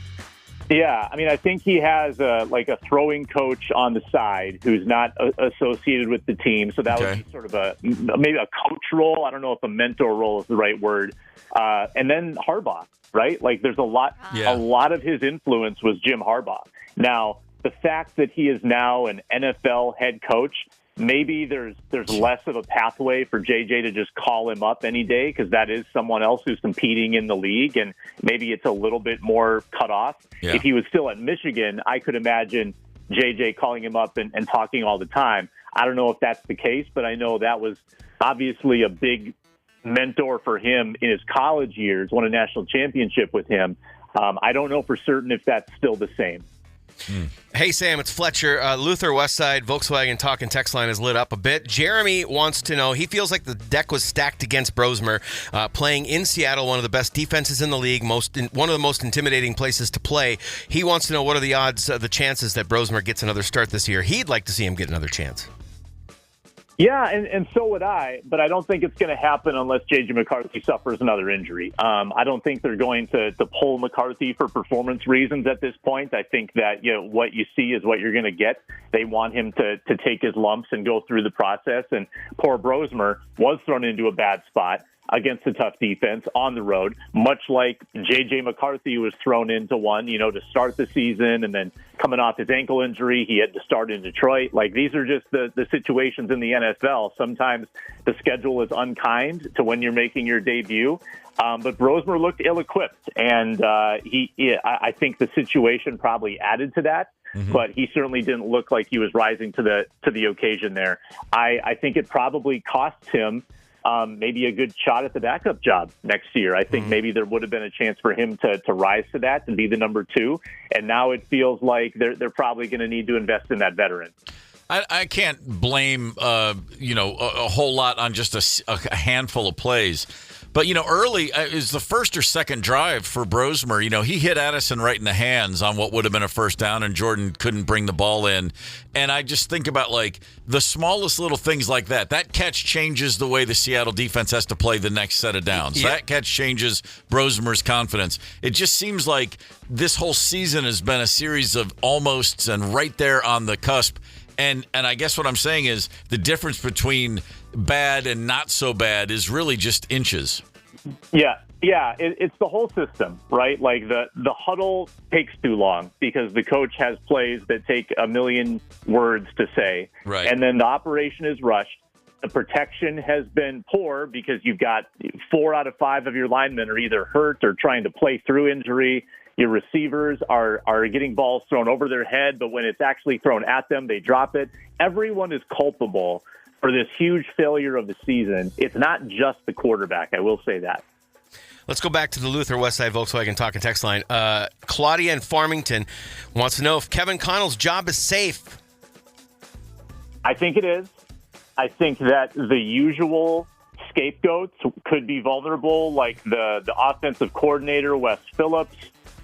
Yeah, I mean, I think he has a throwing coach on the side who's not associated with the team. So that would be sort of maybe a coach role. I don't know if a mentor role is the right word. And then Harbaugh, right? Like, there's a lot of his influence was Jim Harbaugh. Now, the fact that he is now an NFL head coach, maybe there's less of a pathway for JJ to just call him up any day because that is someone else who's competing in the league, and maybe it's a little bit more cut off. Yeah. If he was still at Michigan, I could imagine JJ calling him up and talking all the time. I don't know if that's the case, but I know that was obviously a big mentor for him in his college years, won a national championship with him. I don't know for certain if that's still the same. Hey, Sam, it's Fletcher. Luther Westside Volkswagen talk and text line is lit up a bit. Jeremy wants to know, he feels like the deck was stacked against Brosmer, playing in Seattle, one of the best defenses in the league, one of the most intimidating places to play. He wants to know, what are the odds, the chances that Brosmer gets another start this year? He'd like to see him get another chance. Yeah, and so would I, but I don't think it's going to happen unless J.J. McCarthy suffers another injury. I don't think they're going to pull McCarthy for performance reasons at this point. I think that what you see is what you're going to get. They want him to take his lumps and go through the process, and poor Brosmer was thrown into a bad spot against a tough defense on the road, much like J.J. McCarthy was thrown into one, to start the season, and then coming off his ankle injury, he had to start in Detroit. Like, these are just the situations in the NFL. Sometimes the schedule is unkind to when you're making your debut. But Brosmer looked ill-equipped, and I think the situation probably added to that. Mm-hmm. But he certainly didn't look like he was rising to the occasion there. I think it probably costs him maybe a good shot at the backup job next year. I think maybe there would have been a chance for him to rise to that and be the number 2. And now it feels like they're probably going to need to invest in that veteran. I can't blame a whole lot on just a handful of plays. But, early is the first or second drive for Brosmer. He hit Addison right in the hands on what would have been a first down, and Jordan couldn't bring the ball in. And I just think about, the smallest little things like that. That catch changes the way the Seattle defense has to play the next set of downs. Yeah. That catch changes Brosmer's confidence. It just seems like this whole season has been a series of almosts and right there on the cusp. And I guess what I'm saying is the difference between bad and not so bad is really just inches. Yeah, it's the whole system, right? Like the huddle takes too long because the coach has plays that take a million words to say. Right. And then the operation is rushed. The protection has been poor because you've got 4 out of 5 of your linemen are either hurt or trying to play through injury. Your receivers are getting balls thrown over their head, but when it's actually thrown at them, they drop it. Everyone is culpable for this huge failure of the season. It's not just the quarterback. I will say that. Let's go back to the Luther Westside Volkswagen Talk and Text line. Claudia in Farmington wants to know if Kevin Connell's job is safe. I think it is. I think that the usual scapegoats could be vulnerable, like the offensive coordinator, Wes Phillips,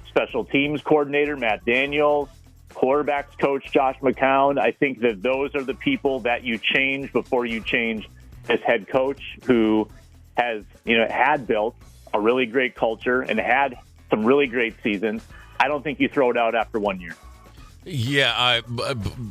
special teams coordinator, Matt Daniels, quarterbacks coach, Josh McCown. I think that those are the people that you change before you change this head coach who has, had built a really great culture and had some really great seasons. I don't think you throw it out after 1 year. Yeah, I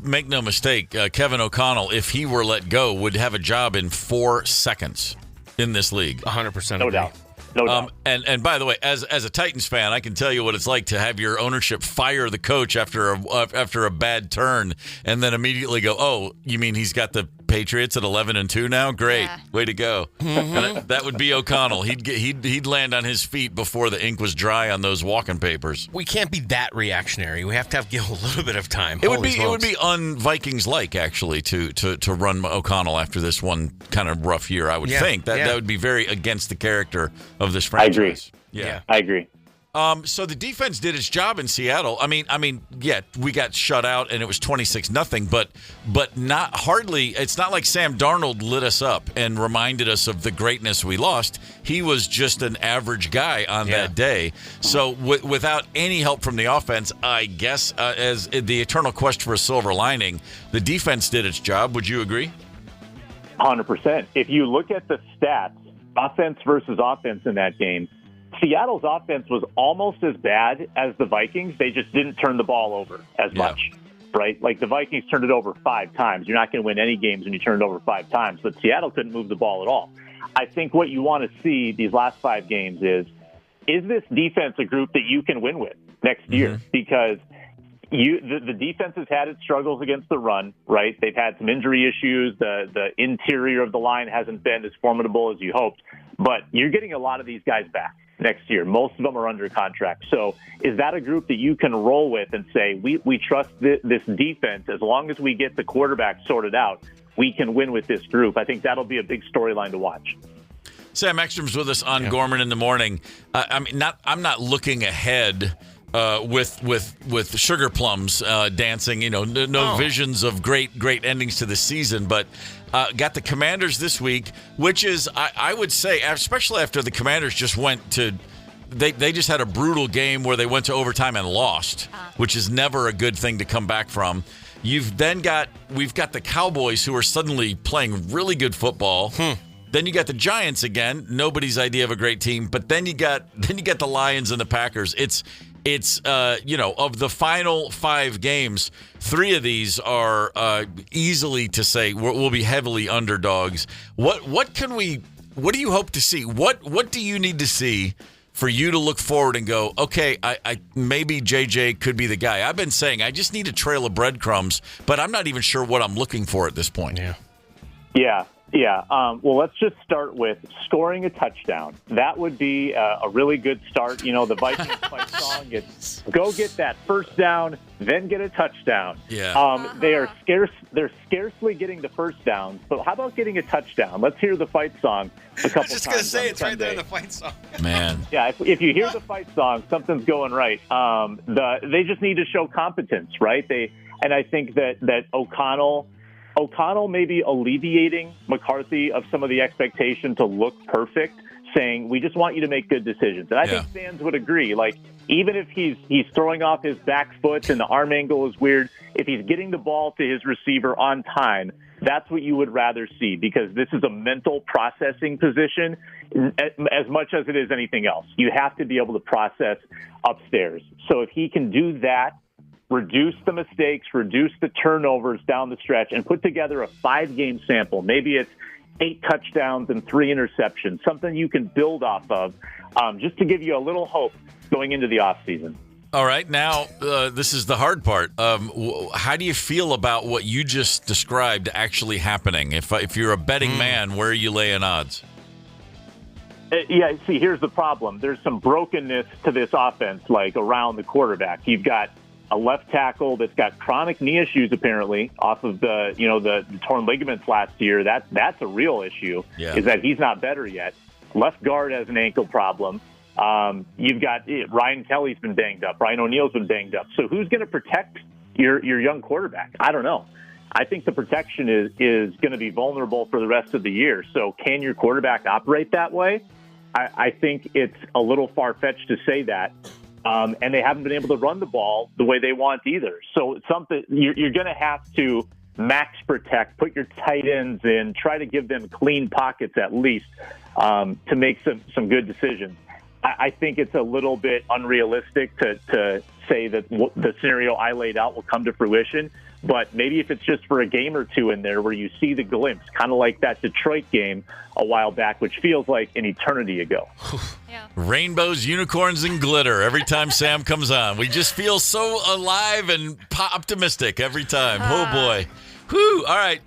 make no mistake. Kevin O'Connell, if he were let go, would have a job in 4 seconds in this league. 100%. No doubt. No doubt. And by the way, as a Titans fan, I can tell you what it's like to have your ownership fire the coach after a bad turn, and then immediately go, "Oh, you mean he's got the Patriots at 11-2 now? Great, way to go!" And that would be O'Connell. He'd land on his feet before the ink was dry on those walking papers. We can't be that reactionary. We have to give a little bit of time. It would be un-Vikings like actually to run O'Connell after this one kind of rough year. I would think that would be very against the character of this franchise. I agree. Yeah, I agree. So the defense did its job in Seattle. I mean, we got shut out and it was 26-0, but not hardly. It's not like Sam Darnold lit us up and reminded us of the greatness we lost. He was just an average guy on that day. So without any help from the offense, I guess as the eternal quest for a silver lining, the defense did its job. Would you agree? 100%. If you look at the stats, offense versus offense in that game, Seattle's offense was almost as bad as the Vikings. They just didn't turn the ball over as much, right? Like the Vikings turned it over 5 times. You're not going to win any games when you turn it over 5 times, but Seattle couldn't move the ball at all. I think what you want to see these last 5 games is this defense a group that you can win with next year? Because the defense has had its struggles against the run, right? They've had some injury issues. The interior of the line hasn't been as formidable as you hoped, but you're getting a lot of these guys back next year. Most of them are under contract. So is that a group that you can roll with and say, we trust this defense as long as we get the quarterback sorted out, we can win with this group? I think that'll be a big storyline to watch. Sam Ekstrom's with us on Gorman in the Morning. I'm not looking ahead with sugar plums dancing. No visions of great endings to the season, but got the Commanders this week, which is I would say, especially after the Commanders just went to. They just had a brutal game where they went to overtime and lost, which is never a good thing to come back from. we've got the Cowboys who are suddenly playing really good football. Then you got the Giants again, nobody's idea of a great team. But then you got the Lions and the Packers. It's of the final 5 games, 3 of these are easily to say we'll be heavily underdogs. What do you hope to see? What do you need to see for you to look forward and go, okay, I maybe JJ could be the guy? I've been saying I just need a trail of breadcrumbs, but I'm not even sure what I'm looking for at this point. Yeah. Well, let's just start with scoring a touchdown. That would be a really good start. You know, the Vikings fight song is go get that first down, then get a touchdown. Yeah. They're scarcely getting the first down. So how about getting a touchdown? Let's hear the fight song a couple times. I was just going to say, it's Sunday. right there in the fight song. Man. Yeah, if you hear the fight song, something's going right. They just need to show competence, right? And I think that O'Connell may be alleviating McCarthy of some of the expectation to look perfect, saying, we just want you to make good decisions. And I think fans would agree. Like, even if he's throwing off his back foot and the arm angle is weird, if he's getting the ball to his receiver on time, that's what you would rather see, because this is a mental processing position as much as it is anything else. You have to be able to process upstairs. So if he can do that, reduce the mistakes, reduce the turnovers down the stretch, and put together a 5-game sample. Maybe it's 8 touchdowns and 3 interceptions, something you can build off of, just to give you a little hope going into the offseason. All right. Now, this is the hard part. How do you feel about what you just described actually happening? If you're a betting man, where are you laying odds? Yeah, see, here's the problem. There's some brokenness to this offense, like around the quarterback. You've got a left tackle that's got chronic knee issues, apparently, off of the torn ligaments last year. That's a real issue, is that he's not better yet. Left guard has an ankle problem. You've got Ryan Kelly's been banged up. Ryan O'Neal's been banged up. So who's going to protect your young quarterback? I don't know. I think the protection is going to be vulnerable for the rest of the year. So can your quarterback operate that way? I think it's a little far-fetched to say that. And they haven't been able to run the ball the way they want either. So it's something you're going to have to max protect, put your tight ends in, try to give them clean pockets at least to make some good decisions. I think it's a little bit unrealistic to say that the scenario I laid out will come to fruition. But maybe if it's just for a game or two in there where you see the glimpse, kind of like that Detroit game a while back, which feels like an eternity ago. Yeah. Rainbows, unicorns, and glitter every time Sam comes on. We just feel so alive and optimistic every time. Oh, boy. Whew. All right.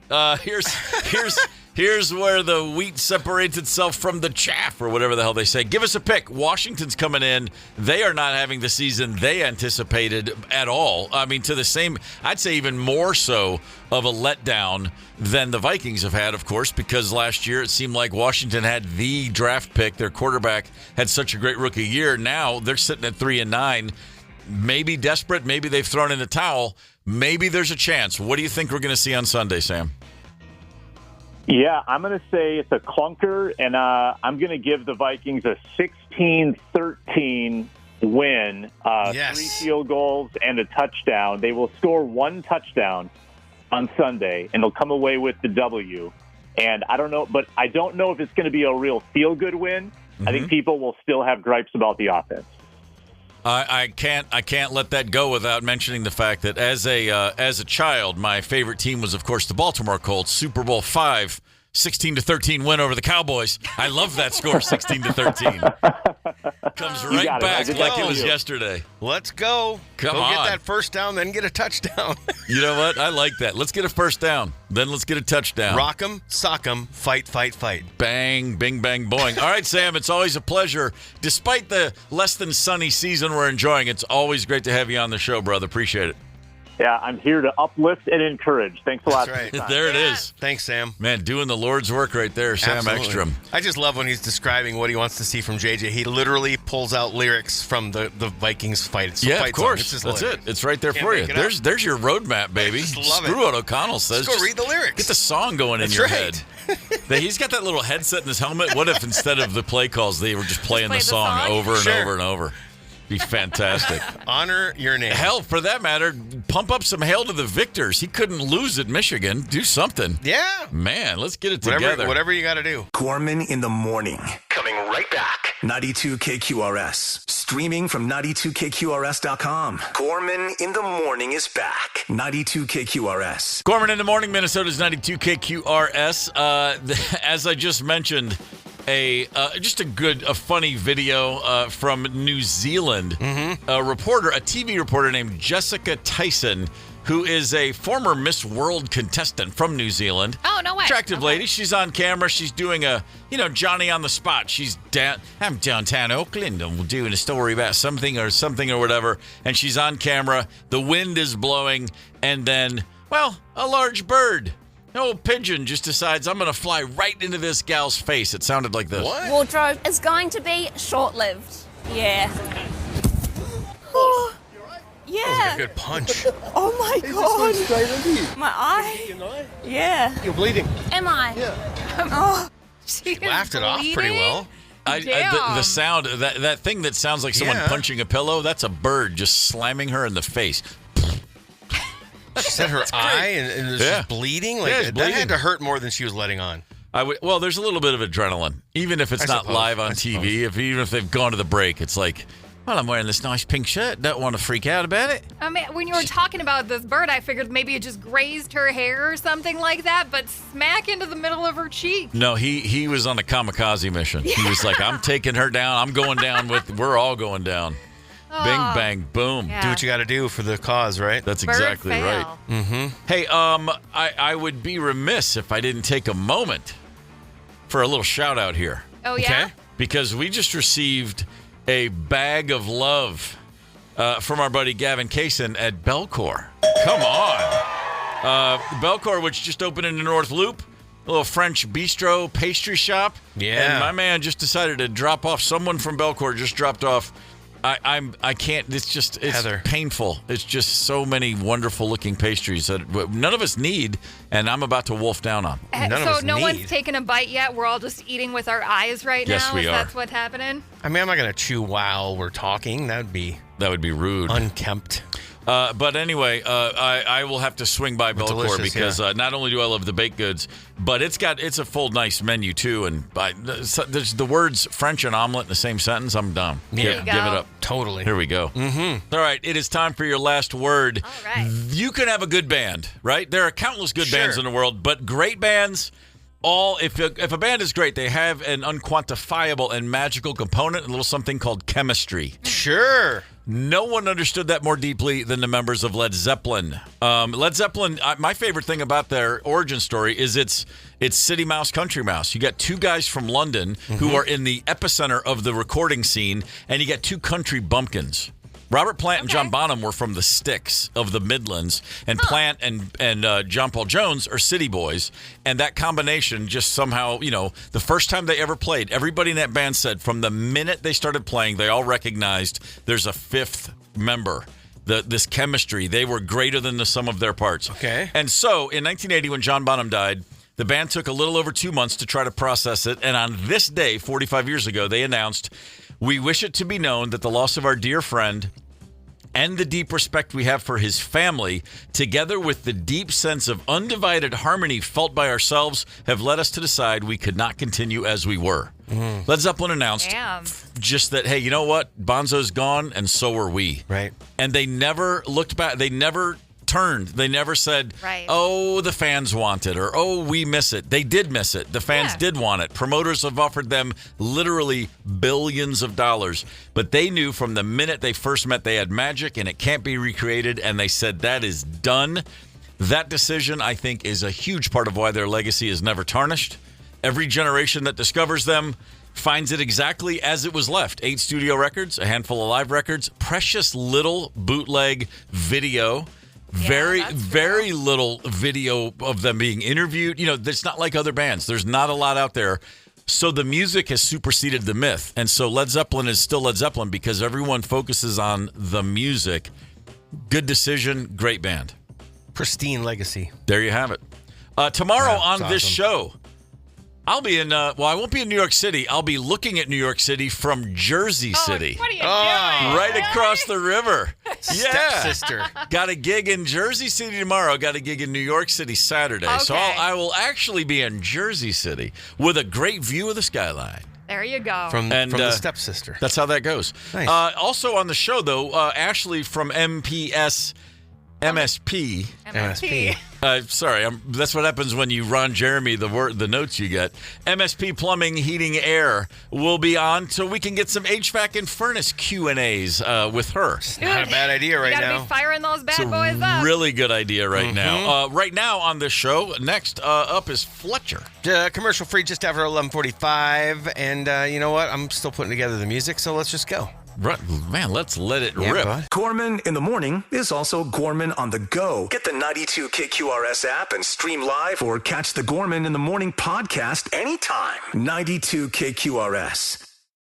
Here's where the wheat separates itself from the chaff, or whatever the hell they say. Give us a pick. Washington's coming in. They are not having the season they anticipated at all. I mean, to the same, I'd say even more so of a letdown than the Vikings have had, of course, because last year it seemed like Washington had the draft pick. Their quarterback had such a great rookie year. Now they're sitting at 3-9. Maybe desperate. Maybe they've thrown in the towel. Maybe there's a chance. What do you think we're going to see on Sunday, Sam? Yeah, I'm going to say it's a clunker, and I'm going to give the Vikings a 16-13 win, 3 field goals and a touchdown. They will score 1 touchdown on Sunday, and they'll come away with the W. And I don't know, but I don't know if it's going to be a real feel-good win. I think people will still have gripes about the offense. I can't let that go without mentioning the fact that as a child, my favorite team was, of course, the Baltimore Colts. Super Bowl V, 16-13 win over the Cowboys. I love that score, 16-13. Comes right back like it was yesterday. Let's go. Come on. on. Get that first down, then get a touchdown. You know what? I like that. Let's get a first down, then let's get a touchdown. Rock 'em, sock 'em, fight, fight, fight. Bang, bing, bang, boing. All right, Sam, it's always a pleasure. Despite the less than sunny season we're enjoying, it's always great to have you on the show, brother. Appreciate it. Yeah, I'm here to uplift and encourage. Thanks a lot. That's right. There it is. Thanks, Sam. Man, doing the Lord's work right there, Sam Ekstrom. I just love when he's describing what he wants to see from JJ. He literally pulls out lyrics from the Vikings fight. It's yeah, fight of course. Song. That's it. It's right there for you. There's your roadmap, baby. Screw what O'Connell says. Just go read the lyrics. Get the song going in your head. He's got that little headset in his helmet. What if instead of the play calls, they were just playing the song over and over and over? Be fantastic. Honor your name. Hell, for that matter, pump up some hail to the victors. He couldn't lose at Michigan. Do something. Yeah. Man, let's get it together. Whatever you got to do. Gorman in the morning. Coming right back. 92 KQRS. Streaming from 92KQRS.com. Gorman in the morning is back. 92 KQRS. Gorman in the morning, Minnesota's 92 KQRS. As I just mentioned, a funny video from New Zealand. Mm-hmm. A TV reporter named Jessica Tyson, who is a former Miss World contestant from New Zealand. Oh, no way. Attractive lady. She's on camera. She's doing Johnny on the spot. I'm downtown Oakland. I'm doing a story about something or whatever. And she's on camera. The wind is blowing. And then, a large bird. An old pigeon just decides, I'm going to fly right into this gal's face. It sounded like this. What? Wardrobe is going to be short-lived. Yeah. Yeah. That was a good punch. Oh my God. Straight into you. My eye. Your eye? Yeah. You're bleeding. Am I? Yeah. Oh. She Laughed it off pretty well. The sound, that thing that sounds like someone punching a pillow, that's a bird just slamming her in the face. She said her eye and it was just bleeding. That had to hurt more than she was letting on. There's a little bit of adrenaline, even if it's not live on TV. Even if they've gone to the break, it's like, I'm wearing this nice pink shirt. Don't want to freak out about it. I mean, when you were talking about this bird, I figured maybe it just grazed her hair or something like that, but smack into the middle of her cheek. No, he was on a kamikaze mission. He was like, I'm taking her down. I'm going down we're all going down. Bing, bang, boom. Yeah. Do what you got to do for the cause, right? That's Bird exactly fail. right. Mm-hmm. Hey, I would be remiss if I didn't take a moment for a little shout out here. Oh, yeah? Okay. Because we just received a bag of love from our buddy Gavin Kaysen at Belcour. Come on. Belcour, which just opened in the North Loop, a little French bistro pastry shop. Yeah. And my man just decided to drop off. Someone from Belcour just dropped off. I can't. It's Heather. painful. It's just so many wonderful looking pastries that none of us need, and I'm about to wolf down on. No one's taken a bite yet. We're all just eating with our eyes right Yes, now. we are. That's what's happening? I mean, I'm not going to chew while we're talking. That would be rude. Unkempt. But anyway, I will have to swing by Belcour because not only do I love the baked goods, but it's a full nice menu too. And there's the words French and omelet in the same sentence. I'm done. There you go. Give it up. Totally. Here we go. Mm-hmm. All right, it is time for your last word. All right. You can have a good band, right? There are countless good bands in the world, but great bands. If a band is great, they have an unquantifiable and magical component, a little something called chemistry. Sure. No one understood that more deeply than the members of Led Zeppelin. Led Zeppelin, my favorite thing about their origin story is it's City Mouse, Country Mouse. You got two guys from London who are in the epicenter of the recording scene, and you got two country bumpkins. Robert Plant and John Bonham were from the sticks of the Midlands, and Plant and John Paul Jones are city boys. And that combination just somehow, the first time they ever played, everybody in that band said from the minute they started playing, they all recognized there's a fifth member. This chemistry, they were greater than the sum of their parts. Okay. And so in 1980, when John Bonham died, the band took a little over 2 months to try to process it. And on this day, 45 years ago, they announced, "We wish it to be known that the loss of our dear friend and the deep respect we have for his family, together with the deep sense of undivided harmony felt by ourselves, have led us to decide we could not continue as we were." Led Zeppelin announced just that, hey, you know what? Bonzo's gone, and so are we. Right. And they never looked back. They never turned. They never said, oh, the fans want it, or oh, we miss it. They did miss it. The fans did want it. Promoters have offered them literally billions of dollars. But they knew from the minute they first met they had magic and it can't be recreated, and they said that is done. That decision, I think, is a huge part of why their legacy is never tarnished. Every generation that discovers them finds it exactly as it was left. 8 studio records, a handful of live records, precious little bootleg video. Very little video of them being interviewed. It's not like other bands. There's not a lot out there. So the music has superseded the myth. And so Led Zeppelin is still Led Zeppelin because everyone focuses on the music. Good decision. Great band. Pristine legacy. There you have it. Tomorrow on this show, I'll be in, I won't be in New York City. I'll be looking at New York City from Jersey City. What are you doing? Right across the river. Stepsister. Got a gig in Jersey City tomorrow. Got a gig in New York City Saturday. So Okay. I will actually be in Jersey City with a great view of the skyline. There you go. From the stepsister. That's how that goes. Nice. Also on the show, though, Ashley from MSP. MSP. Sorry, that's what happens when you Ron Jeremy the notes you get. MSP Plumbing, Heating, Air will be on, so we can get some HVAC and furnace Q&As with her. Not a bad idea right you gotta now. be firing those bad It's boys a up. really good idea right now. Right now on the show, next up is Fletcher. Commercial free just after 11:45, and you know what? I'm still putting together the music, so let's just go. Right, man, let's let it Yeah, rip. bud. Gorman in the morning is also Gorman on the go. Get the 92 KQRS app and stream live or catch the Gorman in the morning podcast anytime. 92 KQRS.